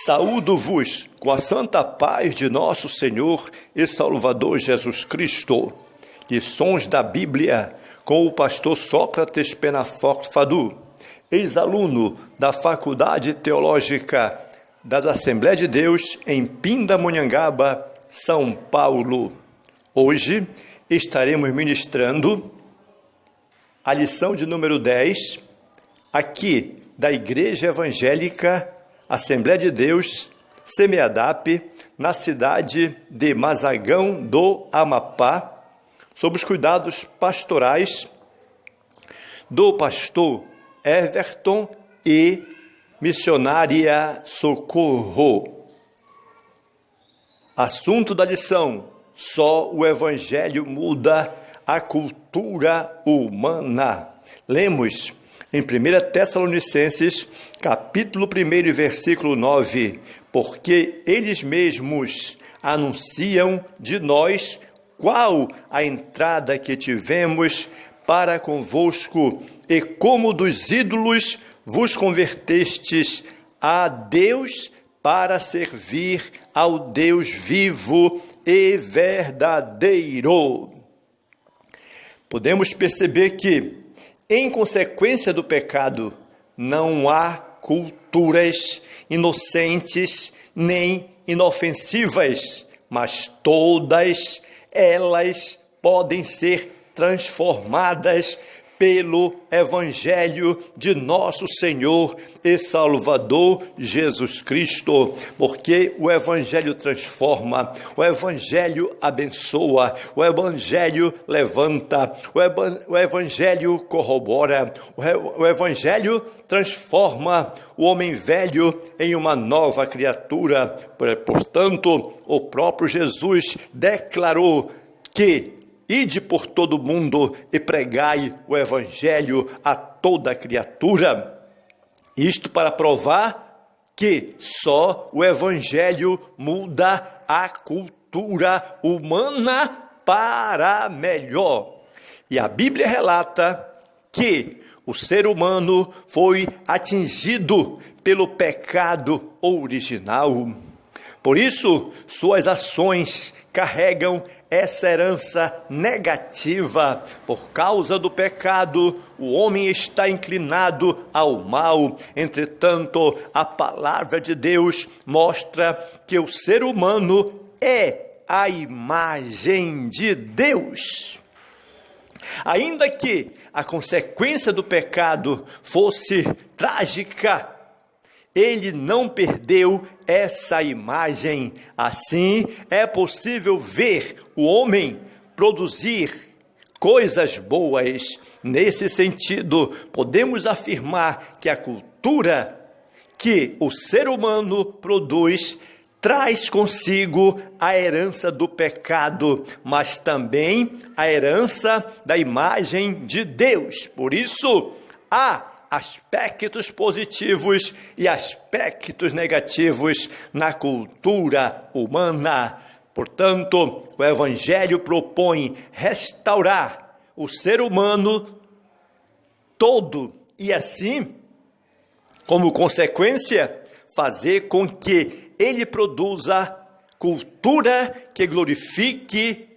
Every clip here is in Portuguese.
Saúdo-vos com a santa paz de nosso Senhor e Salvador Jesus Cristo. Lições da Bíblia com o pastor Sócrates Penaforte Fadu, ex-aluno da Faculdade Teológica das Assembleias de Deus em Pindamonhangaba, São Paulo. Hoje estaremos ministrando a lição de número 10, aqui da Igreja Evangélica Assembleia de Deus, SEMEADAP, na cidade de Mazagão do Amapá, sob os cuidados pastorais do pastor Everton e missionária Socorro. Assunto da lição: só o Evangelho muda a cultura humana. Lemos em 1 Tessalonicenses, capítulo 1 versículo 9, porque eles mesmos anunciam de nós qual a entrada que tivemos para convosco e como dos ídolos vos convertestes a Deus para servir ao Deus vivo e verdadeiro. Podemos perceber que, em consequência do pecado, não há culturas inocentes nem inofensivas, mas todas elas podem ser transformadas pelo Evangelho de nosso Senhor e Salvador Jesus Cristo, porque o Evangelho transforma, o Evangelho abençoa, o Evangelho levanta, o Evangelho corrobora, o Evangelho transforma o homem velho em uma nova criatura. Portanto, o próprio Jesus declarou que ide por todo o mundo e pregai o Evangelho a toda criatura. Isto para provar que só o Evangelho muda a cultura humana para melhor. E a Bíblia relata que o ser humano foi atingido pelo pecado original. Por isso, suas ações carregam essa herança negativa. Por causa do pecado, o homem está inclinado ao mal. Entretanto, a palavra de Deus mostra que o ser humano é a imagem de Deus. Ainda que a consequência do pecado fosse trágica, ele não perdeu essa imagem. Assim, é possível ver o homem produzir coisas boas. Nesse sentido, podemos afirmar que a cultura que o ser humano produz traz consigo a herança do pecado, mas também a herança da imagem de Deus. Por isso, há aspectos positivos e aspectos negativos na cultura humana. Portanto, o Evangelho propõe restaurar o ser humano todo e, assim, como consequência, fazer com que ele produza cultura que glorifique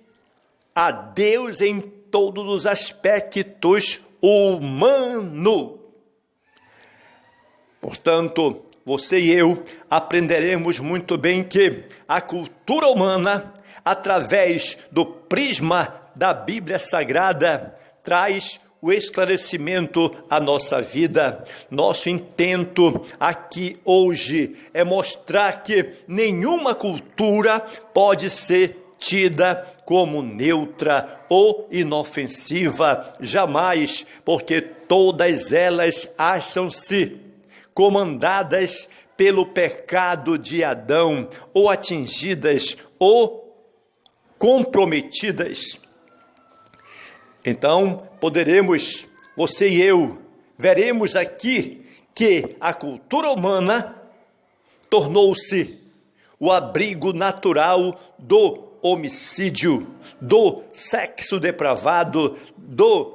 a Deus em todos os aspectos humanos. Portanto, você e eu aprenderemos muito bem que a cultura humana, através do prisma da Bíblia Sagrada, traz o esclarecimento à nossa vida. Nosso intento aqui hoje é mostrar que nenhuma cultura pode ser tida como neutra ou inofensiva, jamais, porque todas elas acham-se comandadas pelo pecado de Adão, ou atingidas, ou comprometidas. Então, poderemos, você e eu, veremos aqui que a cultura humana tornou-se o abrigo natural do homicídio, do sexo depravado,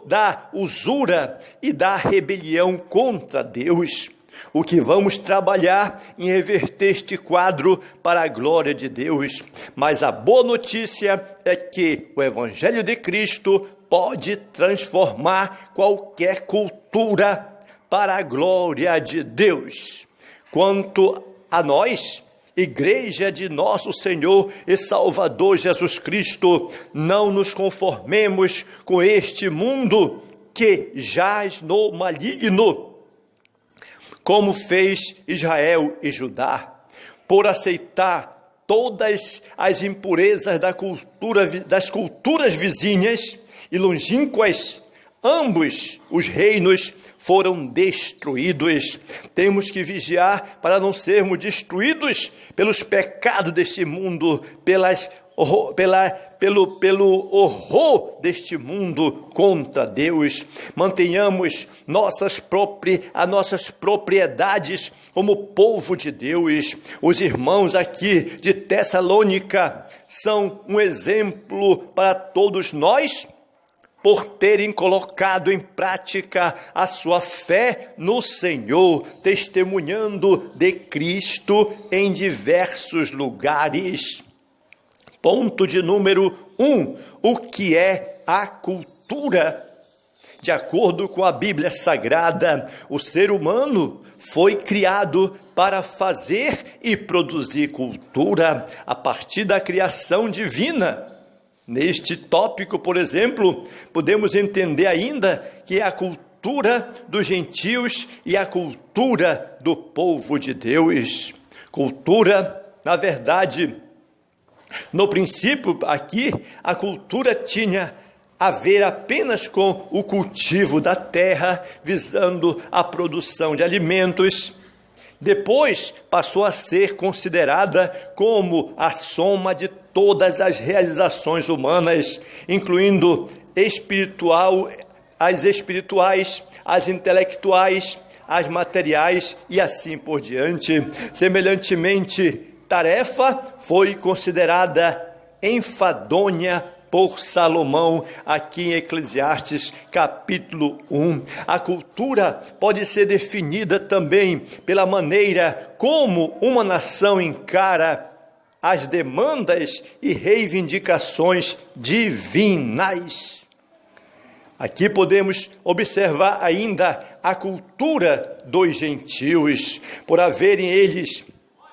da usura e da rebelião contra Deus. o que vamos trabalhar em reverter este quadro para a glória de Deus. Mas a boa notícia é que o Evangelho de Cristo pode transformar qualquer cultura para a glória de Deus. Quanto a nós, Igreja de nosso Senhor e Salvador Jesus Cristo, não nos conformemos com este mundo que jaz no maligno, como fez Israel e Judá, por aceitar todas as impurezas das culturas vizinhas e longínquas. Ambos os reinos foram destruídos. Temos que vigiar para não sermos destruídos pelos pecados deste mundo, pelo horror deste mundo contra Deus. Mantenhamos as nossas propriedades como povo de Deus. Os irmãos aqui de Tessalônica são um exemplo para todos nós, por terem colocado em prática a sua fé no Senhor, testemunhando de Cristo em diversos lugares. Ponto de número 1, o que é a cultura? De acordo com a Bíblia Sagrada, o ser humano foi criado para fazer e produzir cultura a partir da criação divina. Neste tópico, por exemplo, podemos entender ainda que é a cultura dos gentios e a cultura do povo de Deus. Cultura, na verdade, no princípio aqui, a cultura tinha a ver apenas com o cultivo da terra, visando a produção de alimentos. Depois passou a ser considerada como a soma de todas as realizações humanas, incluindo as espirituais, as intelectuais, as materiais e assim por diante. Semelhantemente, tarefa foi considerada enfadonha por Salomão, aqui em Eclesiastes, capítulo 1. A cultura pode ser definida também pela maneira como uma nação encara as demandas e reivindicações divinas. Aqui podemos observar ainda a cultura dos gentios, por haverem eles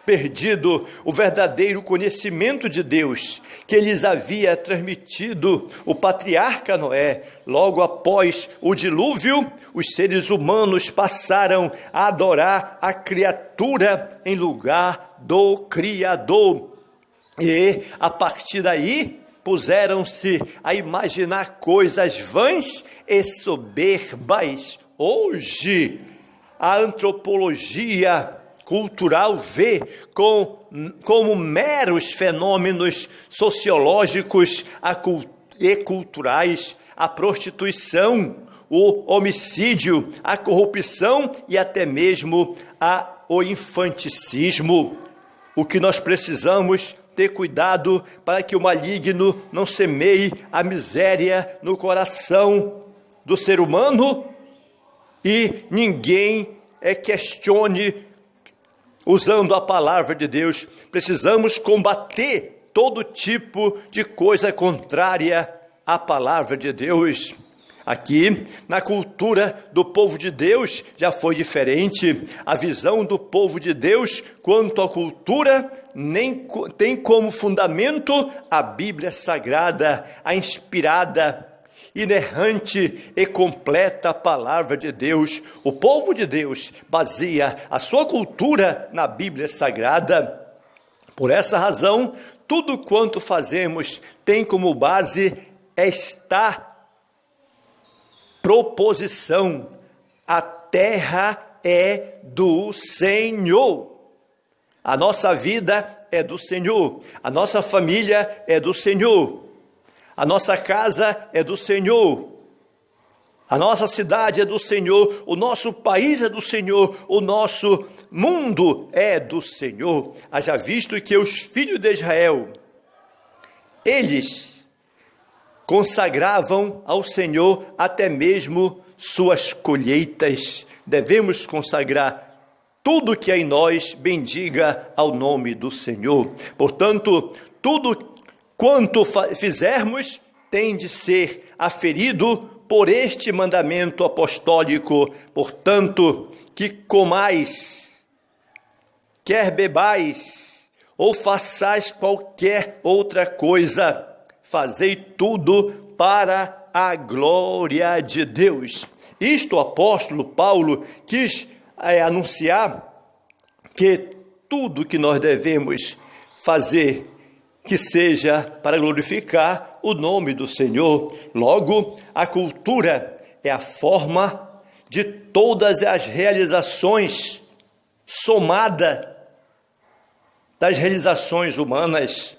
perdido o verdadeiro conhecimento de Deus, que lhes havia transmitido o patriarca Noé. Logo após o dilúvio, os seres humanos passaram a adorar a criatura em lugar do Criador. E, a partir daí, puseram-se a imaginar coisas vãs e soberbas. Hoje, a antropologia cultural vê como meros fenômenos sociológicos e culturais a prostituição, o homicídio, a corrupção e até mesmo o infanticismo. O que nós precisamos ter cuidado para que o maligno não semeie a miséria no coração do ser humano e ninguém questione. Usando a palavra de Deus, precisamos combater todo tipo de coisa contrária à palavra de Deus. Aqui, na cultura do povo de Deus, já foi diferente. A visão do povo de Deus quanto à cultura nem tem como fundamento a Bíblia Sagrada, a inspirada, inerrante e completa palavra de Deus. O povo de Deus baseia a sua cultura na Bíblia Sagrada. Por essa razão, tudo quanto fazemos tem como base esta proposição: a terra é do Senhor. A nossa vida é do Senhor, a nossa família é do Senhor. A nossa casa é do Senhor, a nossa cidade é do Senhor, o nosso país é do Senhor, o nosso mundo é do Senhor. Haja visto que os filhos de Israel, eles consagravam ao Senhor até mesmo suas colheitas. Devemos consagrar tudo que é em nós bendiga ao nome do Senhor. Portanto, tudo quanto fizermos tem de ser aferido por este mandamento apostólico. Portanto, que comais, quer bebais, ou façais qualquer outra coisa, fazei tudo para a glória de Deus. Isto o apóstolo Paulo quis anunciar, que tudo que nós devemos fazer, que seja para glorificar o nome do Senhor. Logo, a cultura é a forma de todas as realizações somada das realizações humanas,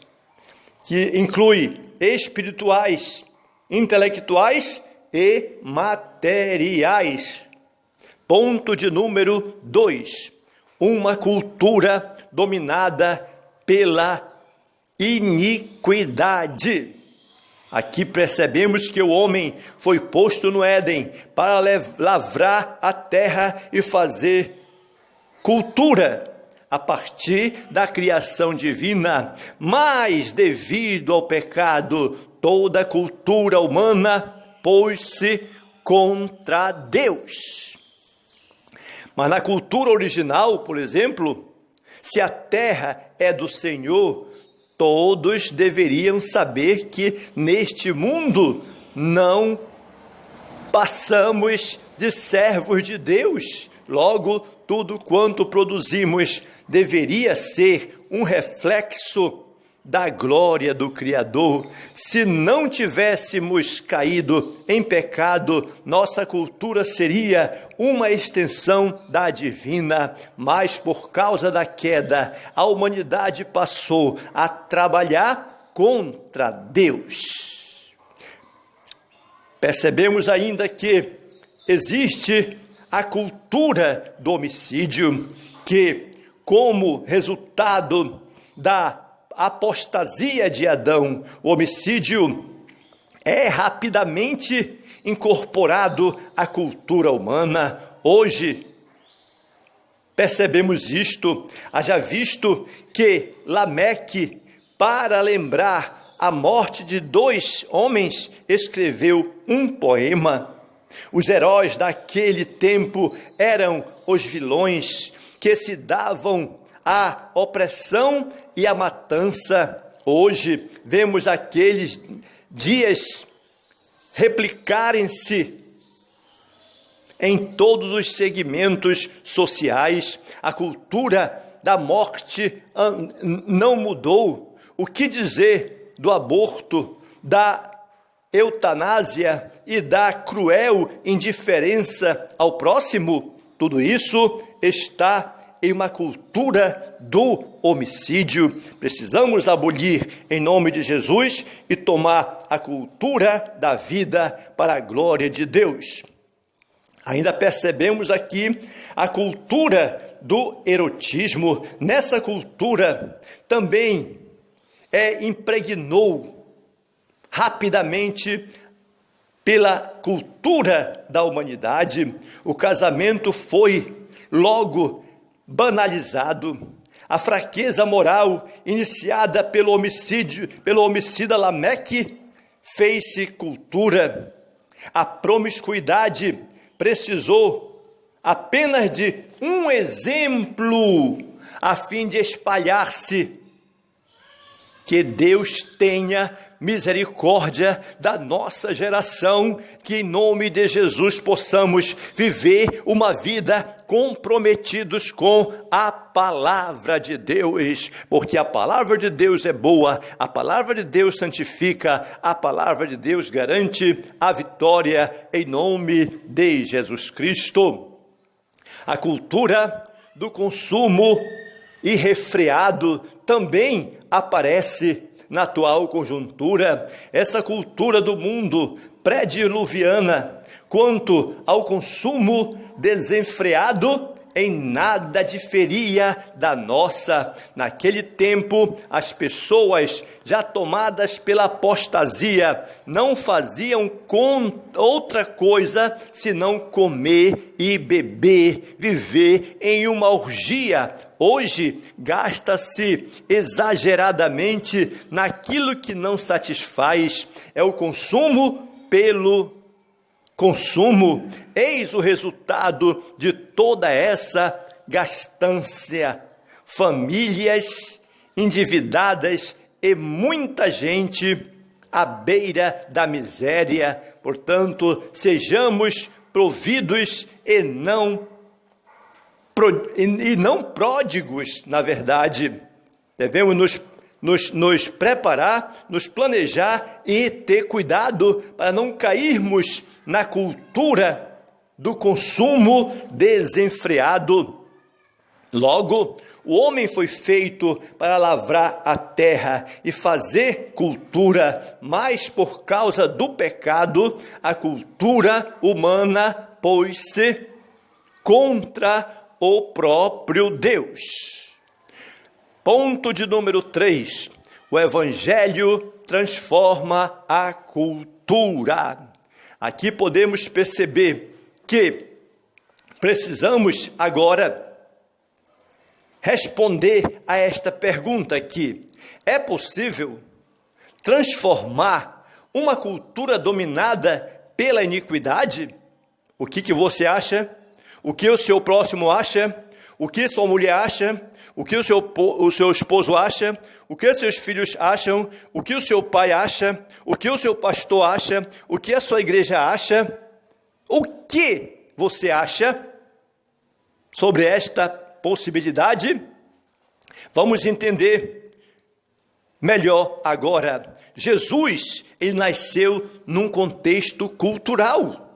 que inclui espirituais, intelectuais e materiais. Ponto de número 2. Uma cultura dominada pela iniquidade. Aqui percebemos que o homem foi posto no Éden para lavrar a terra e fazer cultura a partir da criação divina, mas devido ao pecado, toda a cultura humana pôs-se contra Deus. Mas na cultura original, por exemplo, se a terra é do Senhor, todos deveriam saber que neste mundo não passamos de servos de Deus. Logo, tudo quanto produzimos deveria ser um reflexo da glória do Criador. Se não tivéssemos caído em pecado, nossa cultura seria uma extensão da divina, mas por causa da queda, a humanidade passou a trabalhar contra Deus. Percebemos ainda que existe a cultura do homicídio, que, como resultado da apostasia de Adão, o homicídio é rapidamente incorporado à cultura humana. Hoje, percebemos isto, haja visto que Lameque, para lembrar a morte de 2 homens, escreveu um poema. Os heróis daquele tempo eram os vilões que se davam à opressão e à matança. Hoje vemos aqueles dias replicarem-se em todos os segmentos sociais. A cultura da morte não mudou. O que dizer do aborto, da eutanásia e da cruel indiferença ao próximo? Tudo isso está em uma cultura do homicídio. Precisamos abolir em nome de Jesus e tomar a cultura da vida para a glória de Deus. Ainda percebemos aqui a cultura do erotismo. Nessa cultura também impregnou rapidamente pela cultura da humanidade. O casamento foi logo banalizado. A fraqueza moral iniciada pelo homicida Lameque fez-se cultura. A promiscuidade precisou apenas de um exemplo a fim de espalhar-se. Que Deus tenha misericórdia da nossa geração, que em nome de Jesus possamos viver uma vida comprometidos com a palavra de Deus, porque a palavra de Deus é boa, a palavra de Deus santifica, a palavra de Deus garante a vitória em nome de Jesus Cristo. A cultura do consumo irrefreado também aparece na atual conjuntura. Essa cultura do mundo pré-diluviana, quanto ao consumo desenfreado, em nada diferia da nossa. Naquele tempo, as pessoas já tomadas pela apostasia não faziam outra coisa senão comer e beber, viver em uma orgia. Hoje, gasta-se exageradamente naquilo que não satisfaz. É o consumo pelo consumo. Eis o resultado de toda essa gastância. Famílias endividadas e muita gente à beira da miséria. Portanto, sejamos providos e não pródigos, na verdade. Devemos nos preparar, nos planejar e ter cuidado para não cairmos na cultura do consumo desenfreado. Logo, o homem foi feito para lavrar a terra e fazer cultura, mas por causa do pecado, a cultura humana pôs-se contra o próprio Deus. Ponto de número 3. O Evangelho transforma a cultura. Aqui podemos perceber que precisamos agora responder a esta pergunta aqui. É possível transformar uma cultura dominada pela iniquidade? O que você acha? O que o seu próximo acha? O que sua mulher acha? O que o seu esposo acha? O que seus filhos acham? O que o seu pai acha? O que o seu pastor acha? O que a sua igreja acha? O que você acha sobre esta possibilidade? Vamos entender melhor agora. Jesus, ele nasceu num contexto cultural.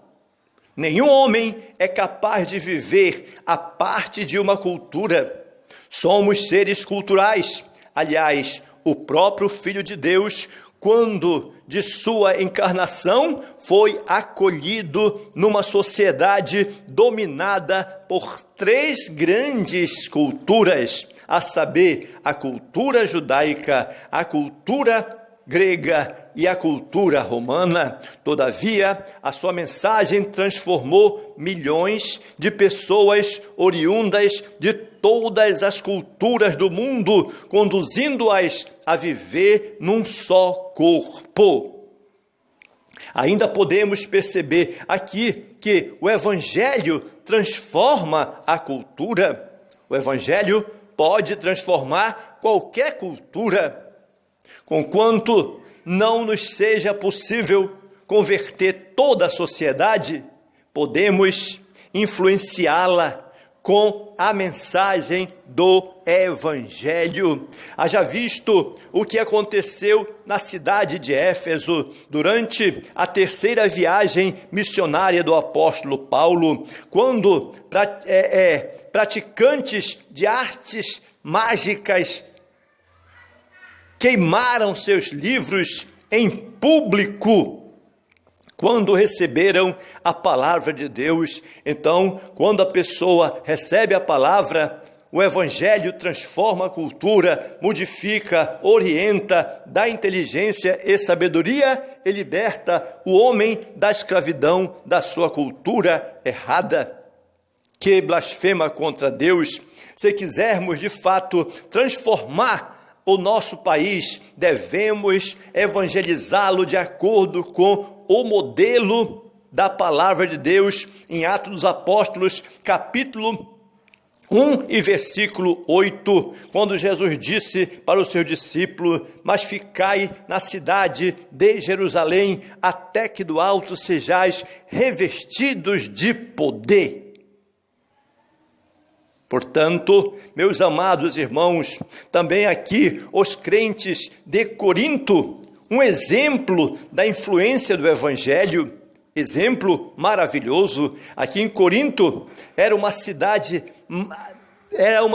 Nenhum homem é capaz de viver a parte de uma cultura. Somos seres culturais. Aliás, o próprio Filho de Deus, quando de sua encarnação, foi acolhido numa sociedade dominada por 3 grandes culturas, a saber, a cultura judaica, a cultura grega e a cultura romana. Todavia, a sua mensagem transformou milhões de pessoas oriundas de todas as culturas do mundo, conduzindo-as a viver num só corpo. Ainda podemos perceber aqui que o Evangelho transforma a cultura. O Evangelho pode transformar qualquer cultura, conquanto não nos seja possível converter toda a sociedade, podemos influenciá-la com a mensagem do Evangelho. Haja visto o que aconteceu na cidade de Éfeso durante a 3ª viagem missionária do apóstolo Paulo, quando praticantes de artes mágicas queimaram seus livros em público quando receberam a palavra de Deus. Então, quando a pessoa recebe a palavra, o Evangelho transforma a cultura, modifica, orienta, dá inteligência e sabedoria e liberta o homem da escravidão da sua cultura errada, que blasfema contra Deus. Se quisermos de fato transformar o nosso país, devemos evangelizá-lo de acordo com o modelo da palavra de Deus em Atos dos Apóstolos, capítulo 1 e versículo 8, quando Jesus disse para o seu discípulo: mas ficai na cidade de Jerusalém, até que do alto sejais revestidos de poder. Portanto, meus amados irmãos, também aqui os crentes de Corinto, um exemplo da influência do Evangelho, exemplo maravilhoso. Aqui em Corinto era uma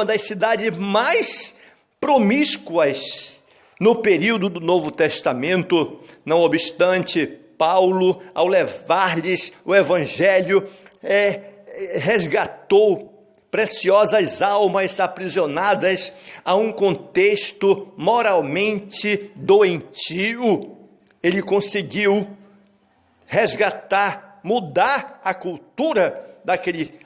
das cidades mais promíscuas no período do Novo Testamento. Não obstante, Paulo, ao levar-lhes o Evangelho, resgatou preciosas almas aprisionadas a um contexto moralmente doentio. Ele conseguiu resgatar, mudar a cultura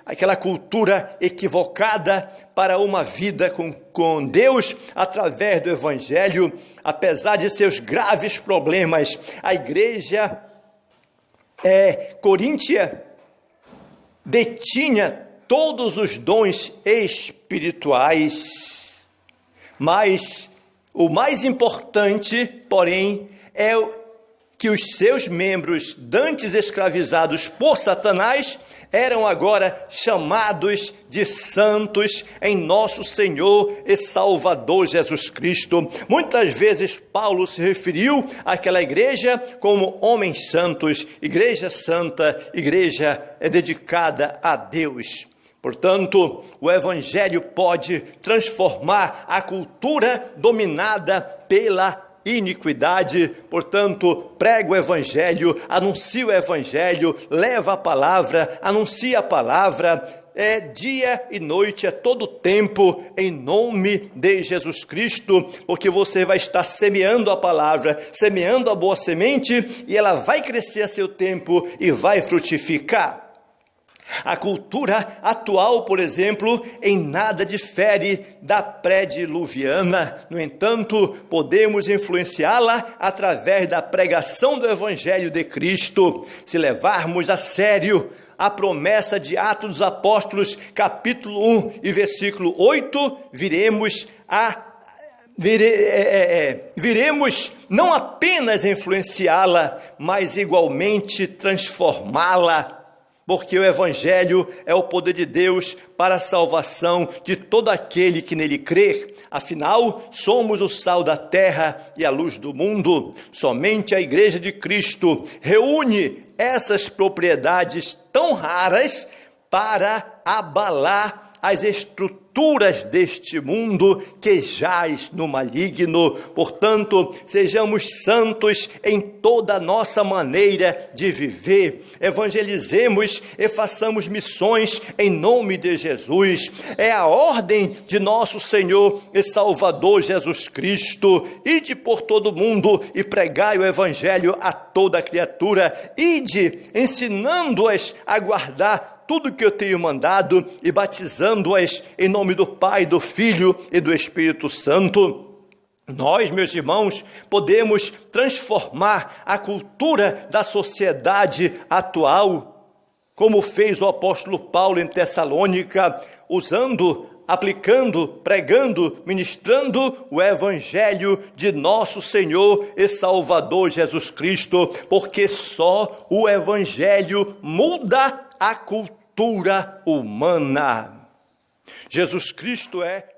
aquela cultura equivocada para uma vida com Deus através do Evangelho. Apesar de seus graves problemas, a igreja coríntia detinha todos os dons espirituais, mas o mais importante, porém, é que os seus membros, dantes escravizados por Satanás, eram agora chamados de santos em nosso Senhor e Salvador Jesus Cristo. Muitas vezes Paulo se referiu àquela igreja como homens santos, igreja santa, igreja dedicada a Deus. Portanto, o Evangelho pode transformar a cultura dominada pela iniquidade. Portanto, prega o Evangelho, anuncia o Evangelho, leva a palavra, anuncia a palavra, dia e noite, todo tempo, em nome de Jesus Cristo, porque você vai estar semeando a palavra, semeando a boa semente, e ela vai crescer a seu tempo e vai frutificar. A cultura atual, por exemplo, em nada difere da pré-diluviana. No entanto, podemos influenciá-la através da pregação do Evangelho de Cristo. Se levarmos a sério a promessa de Atos dos Apóstolos, capítulo 1 e versículo 8, viremos não apenas influenciá-la, mas igualmente transformá-la. Porque o Evangelho é o poder de Deus para a salvação de todo aquele que nele crê. Afinal, somos o sal da terra e a luz do mundo. Somente a Igreja de Cristo reúne essas propriedades tão raras para abalar as estruturas deste mundo que jaz no maligno. Portanto, sejamos santos em toda a nossa maneira de viver. Evangelizemos e façamos missões em nome de Jesus. É a ordem de nosso Senhor e Salvador Jesus Cristo. Ide por todo o mundo e pregai o Evangelho a toda criatura. Ide ensinando-as a guardar tudo que eu tenho mandado e batizando-as em nome do Pai, do Filho e do Espírito Santo. Nós, meus irmãos, podemos transformar a cultura da sociedade atual, como fez o apóstolo Paulo em Tessalônica, aplicando, pregando, ministrando o Evangelho de nosso Senhor e Salvador Jesus Cristo, porque só o Evangelho muda a cultura humana. Jesus Cristo é